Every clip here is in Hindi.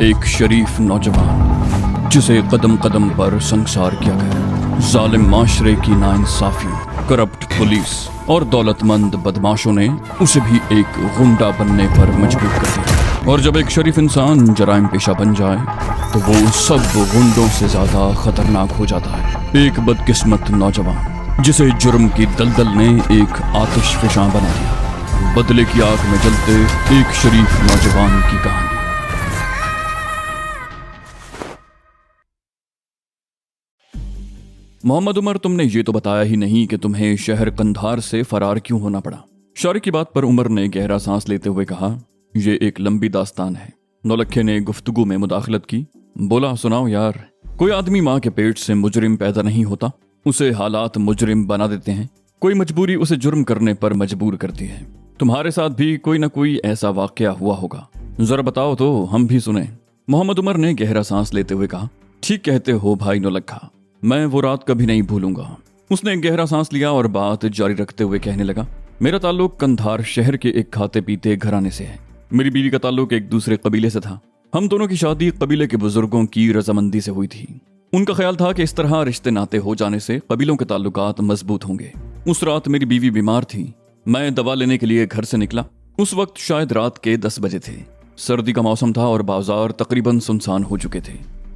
एक शरीफ नौजवान जिसे कदम कदम पर संसार किया गया। जालिम माशरे की नाइंसाफियों, करप्ट पुलिस और दौलतमंद बदमाशों ने उसे भी एक गुंडा बनने पर मजबूर कर दिया। और जब एक शरीफ इंसान जराइम पेशा बन जाए तो वो सब गुंडों से ज्यादा खतरनाक हो जाता है। एक बदकिस्मत नौजवान जिसे जुर्म की दलदल ने एक आतिशफशां बना दिया। बदले की आग में जलते एक शरीफ नौजवान की कहानी। मोहम्मद उमर, तुमने ये तो बताया ही नहीं कि तुम्हें शहर कंधार से फरार क्यों होना पड़ा। शारी की बात पर उमर ने गहरा सांस लेते हुए कहा, यह एक लंबी दास्तान है। नौलखे ने गुफ्तगू में मुदाखलत की। बोला, सुनाओ यार। कोई आदमी माँ के पेट से मुजरिम पैदा नहीं होता, उसे हालात मुजरिम बना देते हैं। कोई मजबूरी उसे जुर्म करने पर मजबूर करती है। तुम्हारे साथ भी कोई न कोई ऐसा वाकया हुआ होगा, जरा बताओ तो हम भी सुने। मोहम्मद उमर ने गहरा सांस लेते हुए कहा, ठीक कहते हो भाई नौलखा, मैं वो रात कभी नहीं भूलूंगा। उसने गहरा सांस लिया और बात जारी रखते हुए कहने लगा, मेरा ताल्लुक कंधार शहर के एक खाते पीते घराने से है। मेरी बीवी का ताल्लुक एक दूसरे कबीले से था। हम दोनों की शादी कबीले के बुजुर्गों की रजामंदी से हुई थी। उनका ख्याल था कि इस तरह रिश्ते नाते हो जाने से कबीलों के ताल्लुकात मजबूत होंगे। उस रात मेरी बीवी बीमार थी। मैं दवा लेने के लिए घर से निकला। उस वक्त शायद रात के 10 बजे थे। सर्दी का मौसम था और बाजार तकरीबन सुनसान हो चुके थे।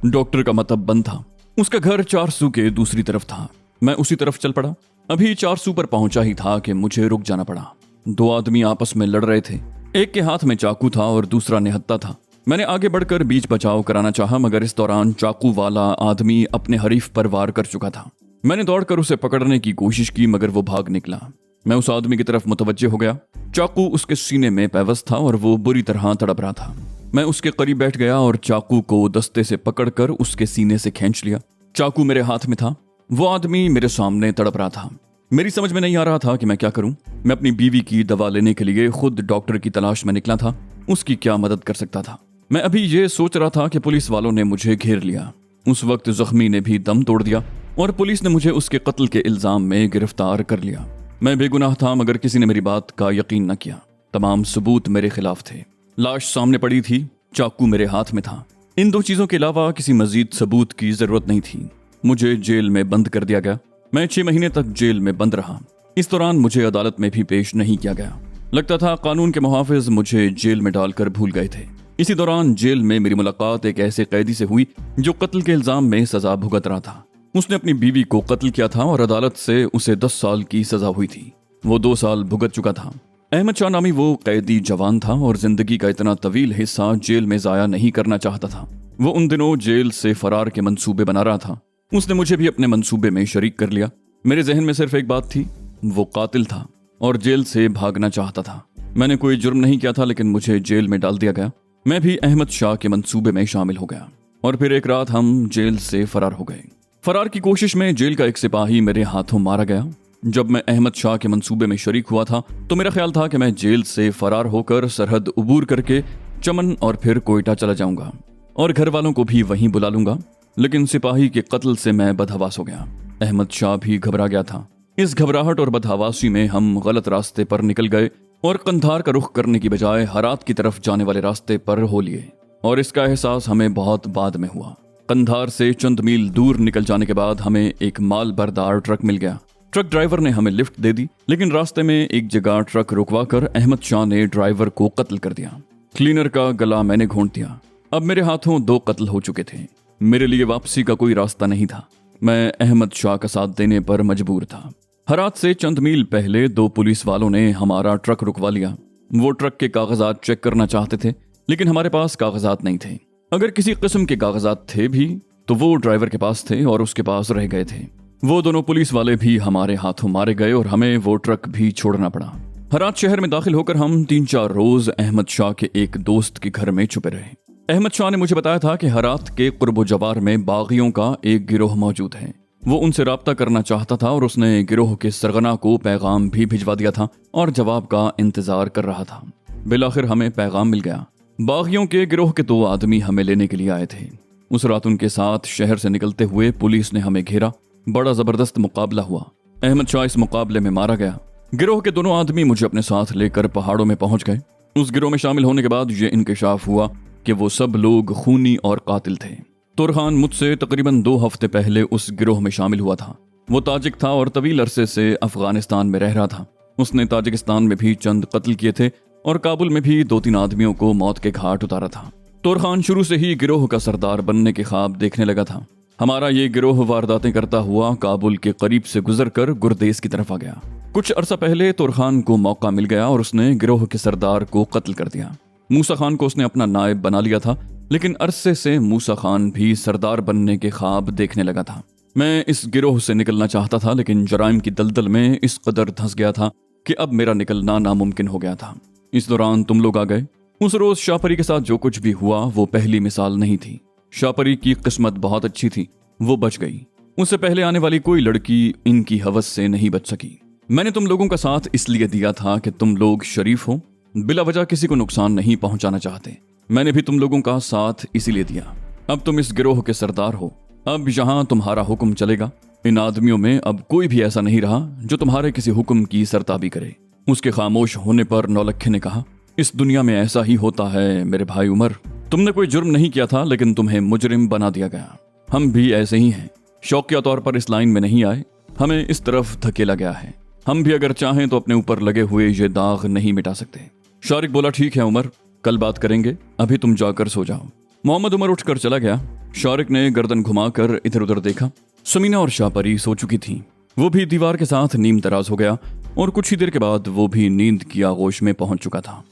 डॉक्टर का मतब बंद था। उसका घर 4 सू के दूसरी तरफ था। मैं उसी तरफ चल पड़ा। अभी 4 सू पर पहुंचा ही था कि मुझे रुक जाना पड़ा। 2 आदमी आपस में लड़ रहे थे। एक के हाथ में चाकू था और दूसरा निहत्था था। मैंने आगे बढ़कर बीच बचाव कराना चाहा, मगर इस दौरान चाकू वाला आदमी अपने हरीफ पर वार कर चुका था। मैंने दौड़कर उसे पकड़ने की कोशिश की, मगर वो भाग निकला। मैं उस आदमी की तरफ मुतवज्जे हो गया। चाकू उसके सीने में पैवस्त था और वो बुरी तरह तड़प रहा था। मैं उसके करीब बैठ गया और चाकू को दस्ते से पकड़कर उसके सीने से खींच लिया। चाकू मेरे हाथ में था। वो आदमी मेरे सामने तड़प रहा था। मेरी समझ में नहीं आ रहा था कि मैं क्या करूं। मैं अपनी बीवी की दवा लेने के लिए खुद डॉक्टर की तलाश में निकला था। उसकी क्या मदद कर सकता था। मैं अभी ये सोच रहा था कि पुलिस वालों ने मुझे घेर लिया। उस वक्त जख्मी ने भी दम तोड़ दिया और पुलिस ने मुझे उसके कत्ल के इल्जाम में गिरफ्तार कर लिया। मैं बेगुनाह था, मगर किसी ने मेरी बात का यकीन न किया। तमाम सबूत मेरे खिलाफ थे। लाश सामने पड़ी थी, चाकू मेरे हाथ में था। इन 2 चीजों के अलावा किसी मजीद सबूत की जरूरत नहीं थी। मुझे जेल में बंद कर दिया गया। मैं 6 महीने तक जेल में बंद रहा। इस दौरान मुझे अदालत में भी पेश नहीं किया गया। लगता था कानून के मुहाफिज मुझे जेल में डालकर भूल गए थे। इसी दौरान जेल में मेरी मुलाकात एक ऐसे कैदी से हुई जो कत्ल के इल्जाम में सजा भुगत रहा था। उसने अपनी बीवी को कत्ल किया था और अदालत से उसे 10 साल की सजा हुई थी। वो 2 साल भुगत चुका था। अहमद शाह नामी वो कैदी जवान था और जिंदगी का इतना तवील हिस्सा जेल में जाया नहीं करना चाहता था। वो उन दिनों जेल से फरार के मंसूबे बना रहा था। उसने मुझे भी अपने मंसूबे में शरीक कर लिया। मेरे जहन में सिर्फ एक बात थी, वो कातिल था और जेल से भागना चाहता था। मैंने कोई जुर्म नहीं किया था, लेकिन मुझे जेल में डाल दिया गया। मैं भी अहमद शाह के मंसूबे में शामिल हो गया और फिर एक रात हम जेल से फरार हो गए। फरार की कोशिश में जेल का एक सिपाही मेरे हाथों मारा गया। जब मैं अहमद शाह के मंसूबे में शरीक हुआ था तो मेरा ख्याल था कि मैं जेल से फरार होकर सरहद उबूर करके चमन और फिर कोयटा चला जाऊंगा और घर वालों को भी वहीं बुला लूंगा। लेकिन सिपाही के कत्ल से मैं बदहवास हो गया। अहमद शाह भी घबरा गया था। इस घबराहट और बदहवासी में हम गलत रास्ते पर निकल गए और कंधार का रुख करने की बजाय हरात की तरफ जाने वाले रास्ते पर हो लिए। और इसका एहसास हमें बहुत बाद में हुआ। कंधार से चंद मील दूर निकल जाने के बाद हमें एक माल बरदार ट्रक मिल गया। ट्रक ड्राइवर ने हमें लिफ्ट दे दी, लेकिन रास्ते में एक जगह ट्रक रुकवा कर अहमद शाह ने ड्राइवर को कत्ल कर दिया। क्लीनर का गला मैंने घोंट दिया। अब मेरे हाथों 2 कत्ल हो चुके थे। मेरे लिए वापसी का कोई रास्ता नहीं था। मैं अहमद शाह का साथ देने पर मजबूर था। हरात से चंद मील पहले 2 पुलिस वालों ने हमारा ट्रक रुकवा लिया। वो ट्रक के कागजात चेक करना चाहते थे, लेकिन हमारे पास कागजात नहीं थे। अगर किसी किस्म के कागजात थे भी तो वो ड्राइवर के पास थे और उसके पास रह गए थे। वो दोनों पुलिस वाले भी हमारे हाथों मारे गए और हमें वो ट्रक भी छोड़ना पड़ा। हरात शहर में दाखिल होकर हम 3-4 रोज अहमद शाह के एक दोस्त के घर में छुपे रहे। अहमद शाह ने मुझे बताया था कि हरात के कुर्बो जवार में बागियों का एक गिरोह मौजूद है। वो उनसे राब्ता करना चाहता था और उसने गिरोह के सरगना को पैगाम भी भिजवा दिया था और जवाब का इंतजार कर रहा था। बिलाखिर हमें पैगाम मिल गया। बागियों के गिरोह के 2 आदमी हमें लेने के लिए आए थे। उस रात उनके साथ शहर से निकलते हुए पुलिस ने हमें घेरा। बड़ा जबरदस्त मुकाबला हुआ। अहमद शाह इस मुकाबले में मारा गया। गिरोह के 2 आदमी मुझे अपने साथ लेकर पहाड़ों में पहुंच गए। उस गिरोह में शामिल होने के बाद ये इंकशाफ हुआ कि वो सब लोग खूनी और कातिल थे। तुरखान मुझसे तकरीबन 2 हफ्ते पहले उस गिरोह में शामिल हुआ था। वो ताजिक था और तवील अरसे से अफगानिस्तान में रह रहा था। उसने ताजिकिस्तान में भी चंद कत्ल किए थे और काबुल में भी 2-3 आदमियों को मौत के घाट उतारा था। तुरखान शुरू से ही गिरोह का सरदार बनने के ख्वाब देखने लगा था। हमारा ये गिरोह वारदातें करता हुआ काबुल के करीब से गुजरकर गुरदेस की तरफ आ गया। कुछ अरसा पहले तुरखान को मौका मिल गया और उसने गिरोह के सरदार को कत्ल कर दिया। मूसा खान को उसने अपना नायब बना लिया था, लेकिन अरसे से मूसा खान भी सरदार बनने के ख्वाब देखने लगा था। मैं इस गिरोह से निकलना चाहता था, लेकिन जराइम की दलदल में इस कदर धंस गया था कि अब मेरा निकलना नामुमकिन हो गया था। इस दौरान तुम लोग आ गए। उस रोज शाहपरी के साथ जो कुछ भी हुआ वो पहली मिसाल नहीं थी। शाहपरी की किस्मत बहुत अच्छी थी, वो बच गई। उससे पहले आने वाली कोई लड़की इनकी हवस से नहीं बच सकी। मैंने तुम लोगों का साथ इसलिए दिया था कि तुम लोग शरीफ हो, बिला वजह किसी को नुकसान नहीं पहुंचाना चाहते। मैंने भी तुम लोगों का साथ इसीलिए दिया। अब तुम इस गिरोह के सरदार हो, अब यहां तुम्हारा हुक्म चलेगा। इन आदमियों में अब कोई भी ऐसा नहीं रहा जो तुम्हारे किसी हुक्म की सरताबी करे। उसके खामोश होने पर नौलखे ने कहा, इस दुनिया में ऐसा ही होता है मेरे भाई उमर। तुमने कोई जुर्म नहीं किया था, लेकिन तुम्हें मुजरिम बना दिया गया। हम भी ऐसे ही हैं, शौकिया तौर पर इस लाइन में नहीं आए, हमें इस तरफ धकेला गया है। हम भी अगर चाहें तो अपने ऊपर लगे हुए ये दाग नहीं मिटा सकते। शारिक बोला, ठीक है उमर, कल बात करेंगे, अभी तुम जाकर सो जाओ। मोहम्मद उमर उठकर चला गया। शारिक ने गर्दन घुमाकर इधर उधर देखा। समीना और शाहपरी सो चुकी थीं। वो भी दीवार के साथ नीम तराज हो गया और कुछ ही देर के बाद वो भी नींद की आगोश में पहुंच चुका था।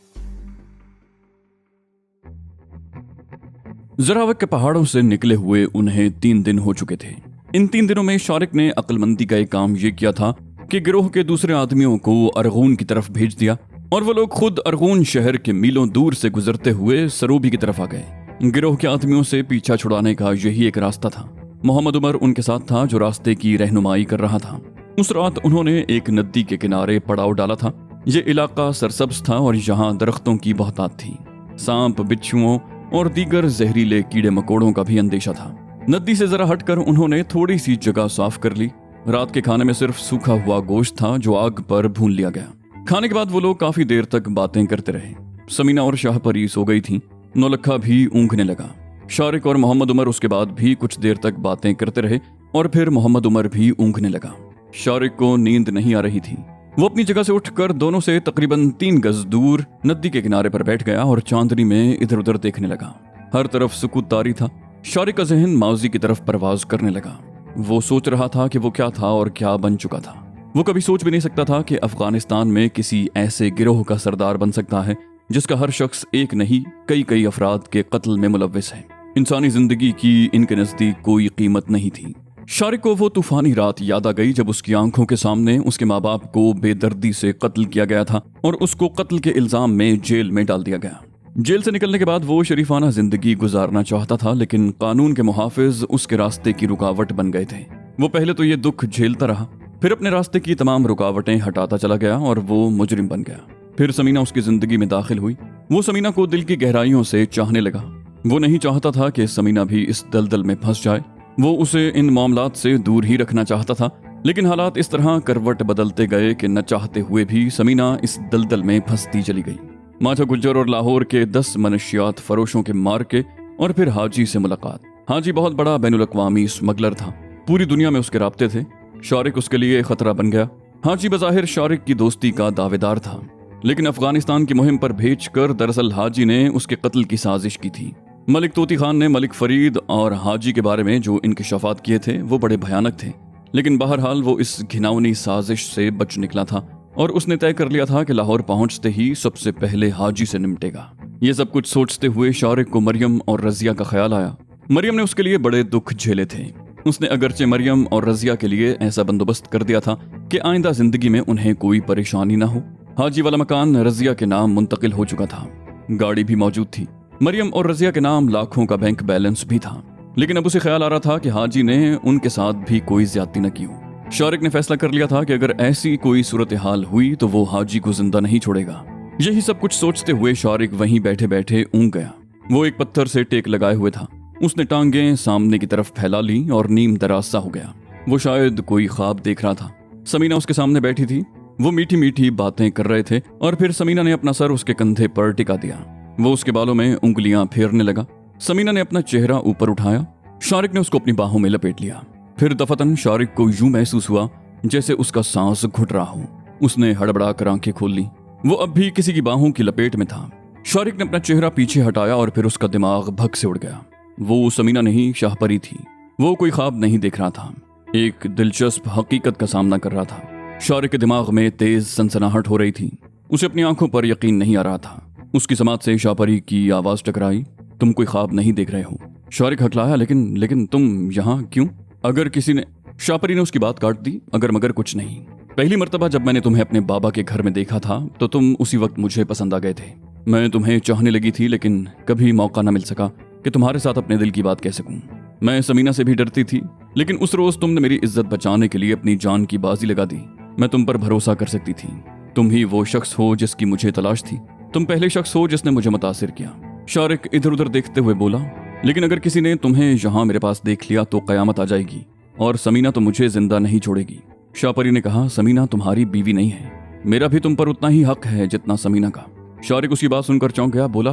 जरावक के पहाड़ों से निकले हुए उन्हें 3 दिन हो चुके थे। इन 3 दिनों में शारिक ने अक्लमंदी का एक काम ये किया था कि गिरोह के दूसरे आदमियों को अरगून की तरफ भेज दिया और वो लोग खुद अरगून शहर के मीलों दूर से गुजरते हुए सरूबी की तरफ आ गए। गिरोह के आदमियों से पीछा छुड़ाने का यही एक रास्ता था। मोहम्मद उमर उनके साथ था जो रास्ते की रहनुमाई कर रहा था। उस रात उन्होंने एक नदी के किनारे पड़ाव डाला था। ये इलाका सरसब्ज था और यहाँ दरख्तों की बहुतात थी। सांप, बिच्छुओं और दीगर जहरीले कीड़े मकोड़ों का भी अंदेशा था। नदी से जरा हटकर उन्होंने थोड़ी सी जगह साफ कर ली। रात के खाने में सिर्फ सूखा हुआ गोश्त था जो आग पर भून लिया गया। खाने के बाद वो लोग काफी देर तक बातें करते रहे। समीना और शाहपरी सो गई थीं। नौलखा भी ऊँघने लगा। शारिक और मोहम्मद उमर उसके बाद भी कुछ देर तक बातें करते रहे और फिर मोहम्मद उमर भी ऊँघने लगा। शारिक को नींद नहीं आ रही थी। वो अपनी जगह से उठकर दोनों से तकरीबन 3 गज दूर नदी के किनारे पर बैठ गया और चांदनी में इधर उधर देखने लगा। हर तरफ सुकूत तारी था। शारिक का जहन माजी की तरफ परवाज करने लगा। वो सोच रहा था कि वो क्या था और क्या बन चुका था। वो कभी सोच भी नहीं सकता था कि अफगानिस्तान में किसी ऐसे गिरोह का सरदार बन सकता है जिसका हर शख्स एक नहीं कई अफराद के कत्ल में मुलव्विस है। इंसानी जिंदगी की इनके नजदीक कोई कीमत नहीं थी। शारिक को वो तूफानी रात याद आ गई जब उसकी आंखों के सामने उसके माँ बाप को बेदर्दी से कत्ल किया गया था और उसको कत्ल के इल्जाम में जेल में डाल दिया गया। जेल से निकलने के बाद वो शरीफाना जिंदगी गुजारना चाहता था, लेकिन कानून के मुहाफिज उसके रास्ते की रुकावट बन गए थे। वो पहले तो ये दुख झेलता रहा, फिर अपने रास्ते की तमाम रुकावटें हटाता चला गया और वो मुजरिम बन गया। फिर समीना उसकी जिंदगी में दाखिल हुई। वो समीना को दिल की गहराइयों से चाहने लगा। वो नहीं चाहता था कि समीना भी इस दलदल में फंस जाए। वो उसे इन मामलात से दूर ही रखना चाहता था, लेकिन हालात इस तरह करवट बदलते गए कि न चाहते हुए भी समीना इस दलदल में फंसती चली गई। माचा गुज्जर और लाहौर के 10 मनशियात फरोशों के मार के और फिर हाजी से मुलाकात। हाजी बहुत बड़ा बैनुल अक़वामी स्मगलर था। पूरी दुनिया में उसके राब्ते थे। शारिक उसके लिए खतरा बन गया। हाजी बज़ाहिर शारिक की दोस्ती का दावेदार था, लेकिन अफगानिस्तान की मुहिम पर भेजकर दरअसल हाजी ने उसके कत्ल की साजिश की थी। मलिक तोती खान ने मलिक फरीद और हाजी के बारे में जो इंकशाफात किए थे वो बड़े भयानक थे, लेकिन बहरहाल वो इस घिनौनी साजिश से बच निकला था और उसने तय कर लिया था कि लाहौर पहुंचते ही सबसे पहले हाजी से निपटेगा। ये सब कुछ सोचते हुए शारिक को मरियम और रजिया का ख्याल आया। मरियम ने उसके लिए बड़े दुख झेले थे। उसने अगरचे मरियम और रजिया के लिए ऐसा बंदोबस्त कर दिया था कि आइंदा जिंदगी में उन्हें कोई परेशानी ना हो। हाजी वाला मकान रजिया के नाम मुंतकिल हो चुका था। गाड़ी भी मौजूद थी। मरियम और रजिया के नाम लाखों का बैंक बैलेंस भी था, लेकिन अब उसे ख्याल आ रहा था कि हाजी ने उनके साथ भी कोई ज्यादती न की हो। शारिक ने फैसला कर लिया था कि अगर ऐसी कोई सूरत हाल हुई तो वो हाजी को जिंदा नहीं छोड़ेगा। यही सब कुछ सोचते हुए शारिक वहीं बैठे बैठे ऊँघ गया। वो एक पत्थर से टेक लगाए हुए था। उसने टांगें सामने की तरफ फैला ली और नीम दराज सा हो गया। वो शायद कोई ख्वाब देख रहा था। समीना उसके सामने बैठी थी। वो मीठी मीठी बातें कर रहे थे और फिर समीना ने अपना सर उसके कंधे पर टिका दिया। वो उसके बालों में उंगलियां फेरने लगा। समीना ने अपना चेहरा ऊपर उठाया। शारिक ने उसको अपनी बाहों में लपेट लिया। फिर दफतन शारिक को यूं महसूस हुआ जैसे उसका सांस घुट रहा हो। उसने हड़बड़ा कर आंखें खोल ली। वो अब भी किसी की बाहों की लपेट में था। शारिक ने अपना चेहरा पीछे हटाया और फिर उसका दिमाग भग से उड़ गया। वो समीना नहीं, शाहपरी थी। वो कोई ख्वाब नहीं देख रहा था, एक दिलचस्प हकीकत का सामना कर रहा था। शारिक के दिमाग में तेज सनसनाहट हो रही थी। उसे अपनी आंखों पर यकीन नहीं आ रहा था। उसकी समात से शाहपरी की आवाज टकराई, तुम कोई ख्वाब नहीं देख रहे हो। शारिक हकलाया, लेकिन तुम यहाँ क्यों? अगर किसी ने, शाहपरी ने उसकी बात काट दी, अगर मगर कुछ नहीं। पहली मर्तबा जब मैंने तुम्हें अपने बाबा के घर में देखा था तो तुम उसी वक्त मुझे पसंद आ गए थे। मैं तुम्हें चाहने लगी थी, लेकिन कभी मौका न मिल सका कि तुम्हारे साथ अपने दिल की बात कह सकूं। मैं समीना से भी डरती थी, लेकिन उस रोज तुमने मेरी इज्जत बचाने के लिए अपनी जान की बाजी लगा दी। मैं तुम पर भरोसा कर सकती थी। तुम ही वो शख्स हो जिसकी मुझे तलाश थी। तुम पहले शख्स हो जिसने मुझे मुतासिर किया। शारिक इधर उधर देखते हुए बोला, लेकिन अगर किसी ने तुम्हें यहाँ मेरे पास देख लिया तो कयामत आ जाएगी और समीना तो मुझे जिंदा नहीं छोड़ेगी। शाहपरी ने कहा, समीना तुम्हारी बीवी नहीं है। मेरा भी तुम पर उतना ही हक है जितना समीना का। शारिक उसकी बात सुनकर चौंक गया। बोला,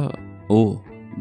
ओ,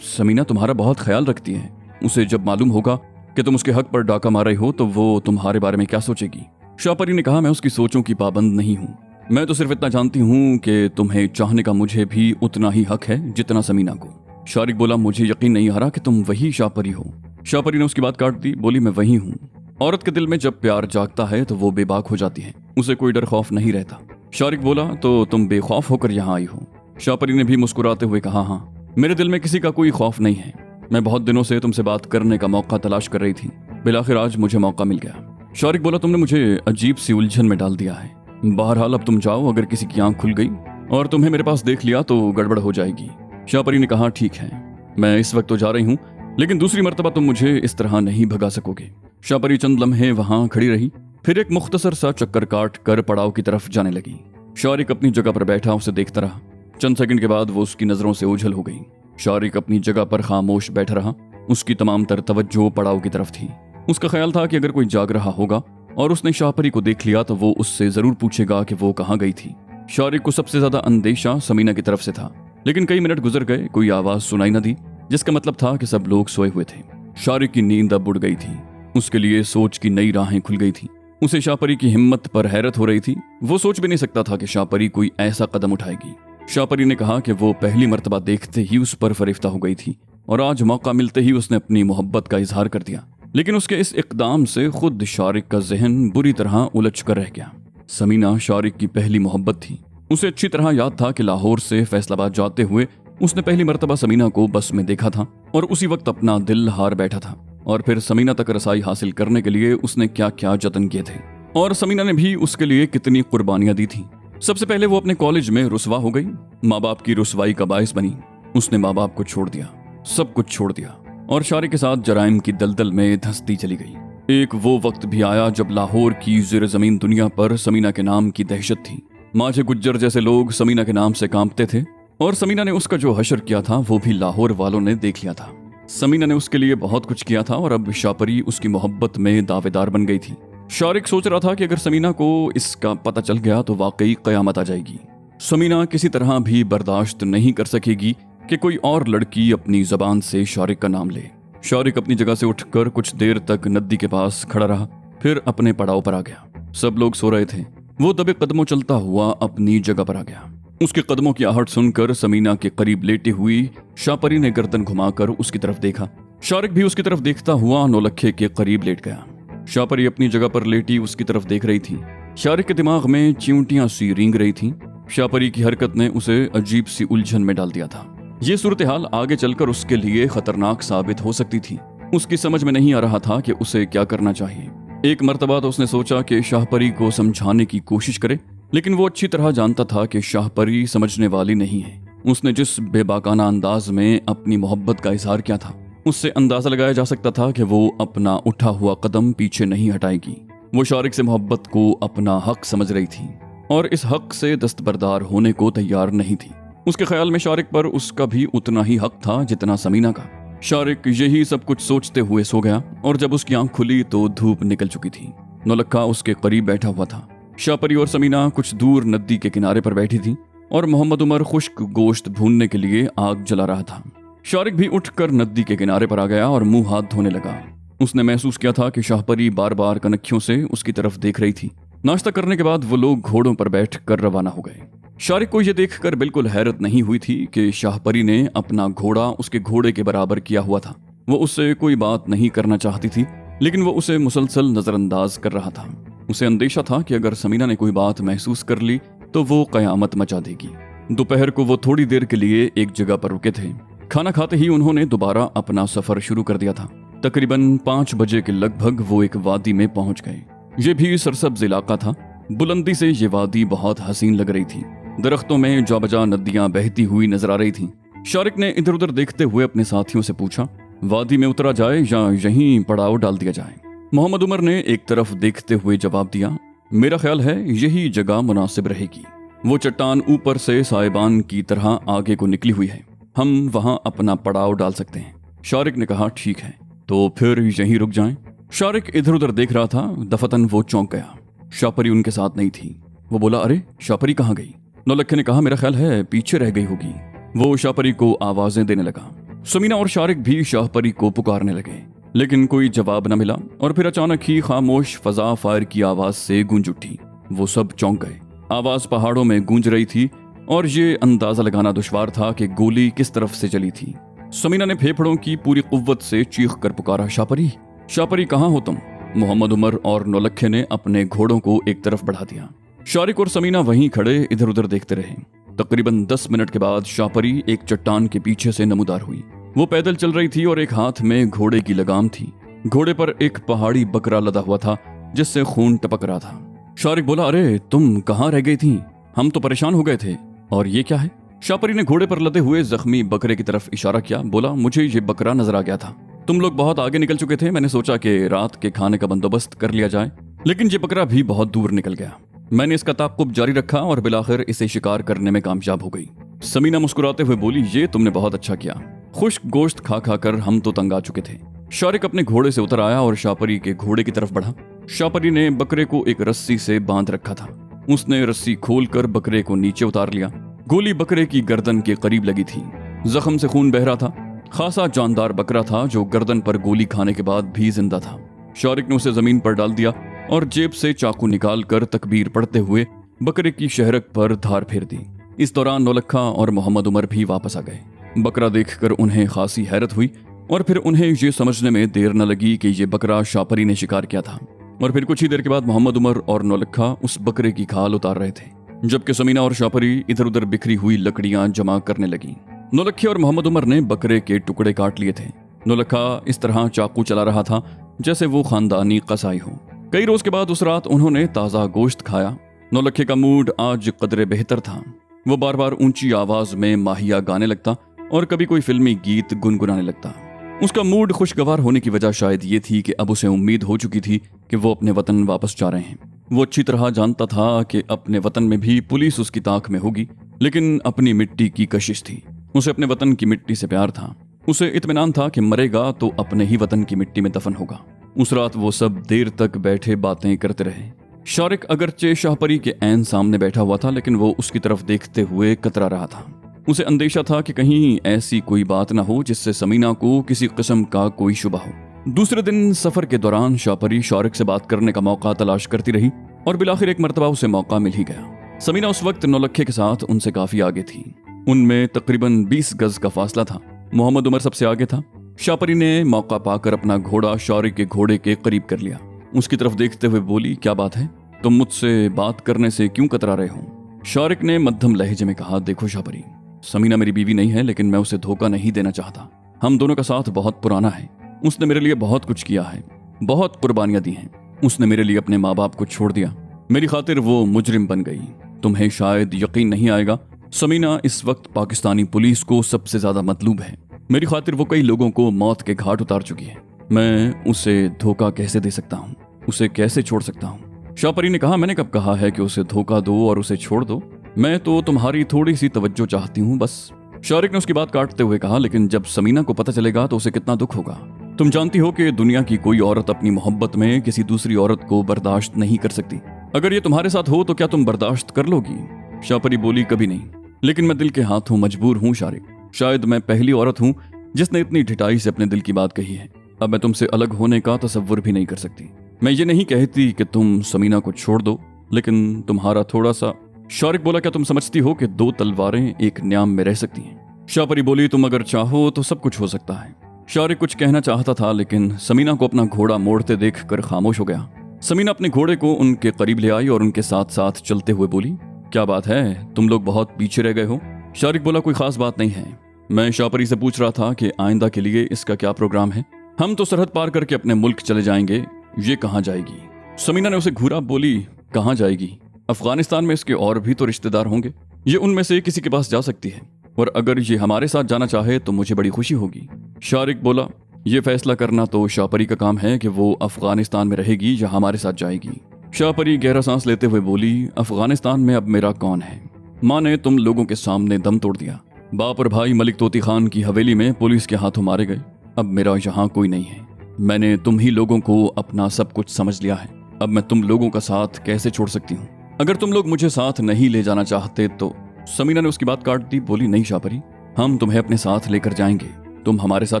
समीना तुम्हारा बहुत ख्याल रखती है। उसे जब मालूम होगा कि तुम उसके हक पर डाका मार रही हो तो वो तुम्हारे बारे में क्या सोचेगी? शाहपरी ने कहा, मैं उसकी सोचों की पाबंद नहीं हूँ। मैं तो सिर्फ इतना जानती हूँ कि तुम्हें चाहने का मुझे भी उतना ही हक है जितना समीना को। शारिक बोला, मुझे यकीन नहीं आ रहा कि तुम वही शाहपरी हो। शाहपरी ने उसकी बात काट दी, बोली, मैं वही हूँ। औरत के दिल में जब प्यार जागता है तो वो बेबाक हो जाती है, उसे कोई डर खौफ नहीं रहता। शारिक बोला, तो तुम बेखौफ होकर यहाँ आई हो? शाहपरी ने भी मुस्कुराते हुए कहा, हाँ, मेरे दिल में किसी का कोई खौफ नहीं है। मैं बहुत दिनों से तुमसे बात करने का मौका तलाश कर रही थी। बिलाखिर आज मुझे मौका मिल गया। शारिक बोला, तुमने मुझे अजीब सी उलझन में डाल दिया है। बहरहाल अब तुम जाओ, अगर किसी की आंख खुल गई और तुम्हें मेरे पास देख लिया तो गड़बड़ हो जाएगी। शाहपरी ने कहा, ठीक है, मैं इस वक्त तो जा रही हूँ, लेकिन दूसरी मर्तबा तुम मुझे इस तरह नहीं भगा सकोगे। शाहपरी चंद लम्हे वहां खड़ी रही, फिर एक मुख्तसर सा चक्कर काट कर पड़ाव की तरफ जाने लगी। शारिक अपनी जगह पर बैठा उसे देखता रहा। चंद सेकंड के बाद वो उसकी नजरों से ओझल हो गई। शारिक अपनी जगह पर खामोश बैठा रहा। उसकी तमाम तर तवज्जो पड़ाव की तरफ थी। उसका ख्याल था कि अगर कोई जाग रहा होगा और उसने शाहपरी को देख लिया तो वो उससे जरूर पूछेगा कि वो कहाँ गई थी। शारिक को सबसे ज्यादा अंदेशा समीना की तरफ से था, लेकिन कई मिनट गुजर गए, कोई आवाज सुनाई न दी, जिसका मतलब था कि सब लोग सोए हुए थे। शारिक की नींद अब उड़ गई थी। उसके लिए सोच की नई राहें खुल गई थी। उसे शाहपरी की हिम्मत पर हैरत हो रही थी। वो सोच भी नहीं सकता था कि शाहपरी कोई ऐसा कदम उठाएगी। शाहपरी ने कहा कि वो पहली मर्तबा देखते ही उस पर फरिफ्ता हो गई थी और आज मौका मिलते ही उसने अपनी मोहब्बत का इजहार कर दिया। लेकिन उसके इस इकदाम से खुद शारिक का जहन बुरी तरह उलझ कर रह गया। समीना शारिक की पहली मोहब्बत थी। उसे अच्छी तरह याद था कि लाहौर से फैसलाबाद जाते हुए उसने पहली मर्तबा समीना को बस में देखा था और उसी वक्त अपना दिल हार बैठा था। और फिर समीना तक रसाई हासिल करने के लिए उसने क्या क्या जतन किए थे और समीना ने भी उसके लिए कितनी कुर्बानियां दी थी। सबसे पहले वो अपने कॉलेज में रुसवा हो गई। माँ बाप की रुसवाई का बायस बनी। उसने माँ बाप को छोड़ दिया, सब कुछ छोड़ दिया और शारिक के साथ जराइम की दलदल में धंसती चली गई। एक वो वक्त भी आया जब लाहौर की ज़ेर ज़मीन दुनिया पर समीना के नाम की दहशत थी। माझे गुज्जर जैसे लोग समीना के नाम से कांपते थे और समीना ने उसका जो हशर किया था वो भी लाहौर वालों ने देख लिया था। समीना ने उसके लिए बहुत कुछ किया था और अब शाहपरी उसकी मोहब्बत में दावेदार बन गई थी। शारिक सोच रहा था कि अगर समीना को इसका पता चल गया तो वाकई कयामत आ जाएगी। समीना किसी तरह भी बर्दाश्त नहीं कर सकेगी कि कोई और लड़की अपनी जबान से शारिक का नाम ले। शारिक अपनी जगह से उठकर कुछ देर तक नदी के पास खड़ा रहा, फिर अपने पड़ाव पर आ गया। सब लोग सो रहे थे। वो दबे कदमों चलता हुआ अपनी जगह पर आ गया। उसके कदमों की आहट सुनकर समीना के करीब लेटी हुई शाहपरी ने गर्दन घुमाकर उसकी तरफ देखा। शारिक भी उसकी तरफ देखता हुआ नौलखे के करीब लेट गया। शाहपरी अपनी जगह पर लेटी उसकी तरफ देख रही थी। शारिक के दिमाग में चिंटियां सी रेंग रही थीं। शाहपरी की हरकत ने उसे अजीब सी उलझन में डाल दिया था। ये सूरत हाल आगे चलकर उसके लिए खतरनाक साबित हो सकती थी। उसकी समझ में नहीं आ रहा था कि उसे क्या करना चाहिए। एक मर्तबा तो उसने सोचा कि शाहपरी को समझाने की कोशिश करे, लेकिन वो अच्छी तरह जानता था कि शाहपरी समझने वाली नहीं है। उसने जिस बेबाकाना अंदाज में अपनी मोहब्बत का इजहार किया था, उससे अंदाजा लगाया जा सकता था कि वो अपना उठा हुआ कदम पीछे नहीं हटाएगी। वो शारिक से मोहब्बत को अपना हक समझ रही थी और इस हक से दस्तबरदार होने को तैयार नहीं थी। उसके ख्याल में शारिक पर उसका भी उतना ही हक था जितना समीना का। शारिक यही सब कुछ सोचते हुए सो गया और जब उसकी आंख खुली तो धूप निकल चुकी थी। नौलखा उसके करीब बैठा हुआ था। शाहपरी और समीना कुछ दूर नदी के किनारे पर बैठी थी। और मोहम्मद उमर खुश्क गोश्त भूनने के लिए आग जला रहा था। शारिक भी उठकर नदी के किनारे पर आ गया और मुंह हाथ धोने लगा। उसने महसूस किया था कि शाहपरी बार बार कनखियों से उसकी तरफ देख रही थी। नाश्ता करने के बाद वो लोग घोड़ों पर बैठ कर रवाना हो गए। शारिक को यह देखकर बिल्कुल हैरत नहीं हुई थी कि शाहपरी ने अपना घोड़ा उसके घोड़े के बराबर किया हुआ था। वो उससे कोई बात नहीं करना चाहती थी, लेकिन वो उसे मुसलसल नजरअंदाज कर रहा था। उसे अंदेशा था कि अगर समीना ने कोई बात महसूस कर ली तो वो कयामत मचा देगी। दोपहर को वो थोड़ी देर के लिए एक जगह पर रुके थे। खाना खाते ही उन्होंने दोबारा अपना सफर शुरू कर दिया था। तकरीबन 5 बजे के लगभग वो एक वादी में पहुंच गए। ये भी सरसब्ज इलाका था। बुलंदी से ये वादी बहुत हसीन लग रही थी। दरख्तों में जाबजा नदियां बहती हुई नजर आ रही थी। शारिक ने इधर उधर देखते हुए अपने साथियों से पूछा, वादी में उतरा जाए या यहीं पड़ाव डाल दिया जाए? मोहम्मद उमर ने एक तरफ देखते हुए जवाब दिया, मेरा ख्याल है यही जगह मुनासिब रहेगी। वो चट्टान ऊपर से साइबान की तरह आगे को निकली हुई है, हम वहां अपना पड़ाव डाल सकते हैं। शारिक ने कहा, ठीक है, तो फिर यहीं रुक जाएं। शारिक इधर उधर देख रहा था। दफतन वो चौंक गया। शाहपरी उनके साथ नहीं थी। वो बोला, अरे शाहपरी कहाँ गई? नौलक्खे ने कहा, मेरा ख्याल है पीछे रह गई होगी। वो शाहपरी को आवाजें देने लगा। समीना और शारिक भी शाहपरी को पुकारने लगे, लेकिन कोई जवाब न मिला। और फिर अचानक ही खामोश फजा फायर की आवाज से गूंज उठी। वो सब चौंक गए। आवाज पहाड़ों में गूंज रही थी और ये अंदाजा लगाना दुश्वार था कि गोली किस तरफ से चली थी। समीना ने फेफड़ों की पूरी कुव्वत से चीख कर पुकारा, शाहपरी, शाहपरी कहाँ हो तुम? मोहम्मद उमर और नौलक्खे ने अपने घोड़ों को एक तरफ बढ़ा दिया। शारिक और समीना वहीं खड़े इधर उधर देखते रहे। तकरीबन 10 मिनट के बाद शाहपरी एक चट्टान के पीछे से नमूदार हुई। वो पैदल चल रही थी और एक हाथ में घोड़े की लगाम थी। घोड़े पर एक पहाड़ी बकरा लदा हुआ था जिससे खून टपक रहा था। शारिक बोला, अरे तुम कहाँ रह गई थी? हम तो परेशान हो गए थे। और ये क्या है? शाहपरी ने घोड़े पर लदे हुए जख्मी बकरे की तरफ इशारा किया। बोला, मुझे ये बकरा नजर आ गया था। तुम लोग बहुत आगे निकल चुके थे। मैंने सोचा कि रात के खाने का बंदोबस्त कर लिया जाए, लेकिन ये बकरा भी बहुत दूर निकल गया। मैंने इसका ताक़ुब जारी रखा और बिलाखिर इसे शिकार करने में कामयाब हो गई। समीना मुस्कुराते हुए बोली, ये तुमने बहुत अच्छा किया। खुश्क गोश्त खा खा कर हम तो तंग आ चुके थे। शारिक अपने घोड़े से उतर आया और शाहपरी के घोड़े की तरफ बढ़ा। शाहपरी ने बकरे को एक रस्सी से बांध रखा था। उसने रस्सी खोलकर बकरे को नीचे उतार लिया। गोली बकरे की गर्दन के करीब लगी थी। जख्म से खून बह रहा था। खासा जानदार बकरा था जो गर्दन पर गोली खाने के बाद भी जिंदा था। शारिक ने उसे जमीन पर डाल दिया और जेब से चाकू निकालकर तकबीर पढ़ते हुए बकरे की शहरक पर धार फेर दी। इस दौरान नौलक्खा और मोहम्मद उमर भी वापस आ गए। बकरा देखकर उन्हें खासी हैरत हुई और फिर उन्हें ये समझने में देर न लगी कि ये बकरा शाहपरी ने शिकार किया था। और फिर कुछ ही देर के बाद मोहम्मद उमर और नौलक्खा उस बकरे की खाल उतार रहे थे, जबकि समीना और शाहपरी इधर उधर बिखरी हुई लकड़ियां जमा करने लगी। नौलक्खे और मोहम्मद उमर ने बकरे के टुकड़े काट लिए थे। नौलक्खा इस तरह चाकू चला रहा था जैसे वो खानदानी कसाई हो। कई रोज के बाद उस रात उन्होंने ताज़ा गोश्त खाया। नौलक्खे का मूड आज कदरे बेहतर था। वो बार बार ऊंची आवाज में माहिया गाने लगता और कभी कोई फिल्मी गीत गुनगुनाने लगता। उसका मूड खुशगवार होने की वजह शायद ये थी कि अब उसे उम्मीद हो चुकी थी कि वो अपने वतन वापस जा रहे हैं। वो अच्छी तरह जानता था कि अपने वतन में भी पुलिस उसकी ताक में होगी, लेकिन अपनी मिट्टी की कशिश थी। उसे अपने वतन की मिट्टी से प्यार था। उसे इत्मीनान था कि मरेगा तो अपने ही वतन की मिट्टी में दफन होगा। उस रात वो सब देर तक बैठे बातें करते रहे। शारिक अगरचे शाहपरी के ऐन सामने बैठा हुआ था, लेकिन वो उसकी तरफ देखते हुए कतरा रहा था। उसे अंदेशा था कि कहीं ऐसी कोई बात ना हो जिससे समीना को किसी किस्म का कोई शुबा हो। दूसरे दिन सफर के दौरान शाहपरी शारिक से बात करने का मौका तलाश करती रही और बिलाखिर एक मर्तबा उसे मौका मिल ही गया। समीना उस वक्त नौलक्खे के साथ उनसे काफी आगे थी। उनमें तकरीबन 20 गज का फासला था। मोहम्मद उमर सबसे आगे था। शाहपरी ने मौका पाकर अपना घोड़ा शारिक के घोड़े के करीब कर लिया। उसकी तरफ देखते हुए बोली, क्या बात है? तुम मुझसे बात करने से क्यों कतरा रहे हो? शारिक ने मध्यम लहजे में कहा, देखो शाहपरी, समीना मेरी बीवी नहीं है, लेकिन मैं उसे धोखा नहीं देना चाहता। हम दोनों का साथ बहुत पुराना है। उसने मेरे लिए बहुत कुछ किया है, बहुत कुर्बानियां दी हैं। उसने मेरे लिए अपने माँ बाप को छोड़ दिया। मेरी खातिर वो मुजरिम बन गई। तुम्हें शायद यकीन नहीं आएगा, समीना इस वक्त पाकिस्तानी पुलिस को सबसे ज्यादा मतलूब है। मेरी खातिर वो कई लोगों को मौत के घाट उतार चुकी है। मैं उसे धोखा कैसे दे सकता हूँ? उसे कैसे छोड़ सकता हूँ? शाहपरी ने कहा, मैंने कब कहा है कि उसे धोखा दो और उसे छोड़ दो? मैं तो तुम्हारी थोड़ी सी तवज्जो चाहती हूँ बस। शारिक ने उसकी बात काटते हुए कहा, लेकिन जब समीना को पता चलेगा तो उसे कितना दुख होगा। तुम जानती हो कि दुनिया की कोई औरत अपनी मोहब्बत में किसी दूसरी औरत को बर्दाश्त नहीं कर सकती। अगर ये तुम्हारे साथ हो तो क्या तुम बर्दाश्त कर लोगी? शाहपरी बोली, कभी नहीं, लेकिन मैं दिल के हाथों मजबूर हूँ शारिक। शायद मैं पहली औरत हूँ जिसने इतनी ढिठाई से अपने दिल की बात कही है। अब मैं तुमसे अलग होने का तसव्वुर भी नहीं कर सकती। मैं ये नहीं कहती कि तुम समीना को छोड़ दो, लेकिन तुम्हारा थोड़ा सा। शारिक बोला, क्या तुम समझती हो कि 2 तलवारें एक न्याम में रह सकती हैं? शाहपरी बोली, तुम अगर चाहो तो सब कुछ हो सकता है। शारिक कुछ कहना चाहता था, लेकिन समीना को अपना घोड़ा मोड़ते देखकर खामोश हो गया। समीना अपने घोड़े को उनके करीब ले आई और उनके साथ साथ चलते हुए बोली, क्या बात है, तुम लोग बहुत पीछे रह गए हो? शारिक बोला, कोई खास बात नहीं है। मैं शाहपरी से पूछ रहा था कि आइंदा के लिए इसका क्या प्रोग्राम है। हम तो सरहद पार करके अपने मुल्क चले जाएंगे, ये कहाँ जाएगी? समीना ने उसे घूरा, बोली, कहाँ जाएगी? अफगानिस्तान में इसके और भी तो रिश्तेदार होंगे, ये उनमें से किसी के पास जा सकती है, और अगर ये हमारे साथ जाना चाहे तो मुझे बड़ी खुशी होगी। शारिक बोला, ये फैसला करना तो शाहपरी का काम है कि वो अफगानिस्तान में रहेगी या हमारे साथ जाएगी। शाहपरी गहरा सांस लेते हुए बोली, अफगानिस्तान में अब मेरा कौन है? माँ ने तुम लोगों के सामने दम तोड़ दिया। बाप और भाई मलिक तोती खान की हवेली में पुलिस के हाथों मारे गए। अब मेरा यहाँ कोई नहीं है। मैंने तुम ही लोगों को अपना सब कुछ समझ लिया है। अब मैं तुम लोगों का साथ कैसे छोड़ सकती हूँ? अगर तुम लोग मुझे साथ नहीं ले जाना चाहते तो। समीना ने उसकी बात काट दी, बोली, नहीं शाहपरी, हम तुम्हें अपने साथ लेकर जाएंगे। तुम हमारे साथ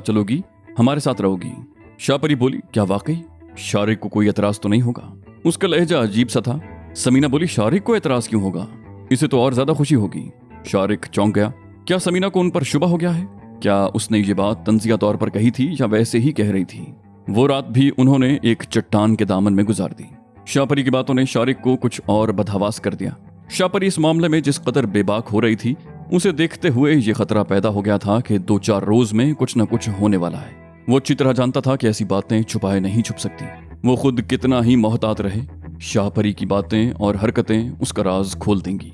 चलोगी, हमारे साथ रहोगी। शाहपरी बोली, क्या वाकई? शारिक को कोई एतराज तो नहीं होगा? उसका लहजा अजीब सा था। समीना बोली, शारिक को एतराज क्यों होगा? इसे तो और ज्यादा खुशी होगी। शारिक चौंक गया। क्या समीना को उन पर शुबा हो गया है? क्या उसने ये बात तंजिया तौर पर कही थी या वैसे ही कह रही थी? वो रात भी उन्होंने एक चट्टान के दामन में गुजार दी। शाहपरी की बातों ने शारिक को कुछ और बदहवास कर दिया। शाहपरी इस मामले में जिस कदर बेबाक हो रही थी, उसे देखते हुए ये खतरा पैदा हो गया था कि 2-4 रोज में कुछ न कुछ होने वाला है। वो अच्छी तरह जानता था कि ऐसी बातें छुपाए नहीं छुप सकती। वो खुद कितना ही मोहतात रहे, शाहपरी की बातें और हरकतें उसका राज खोल देंगी।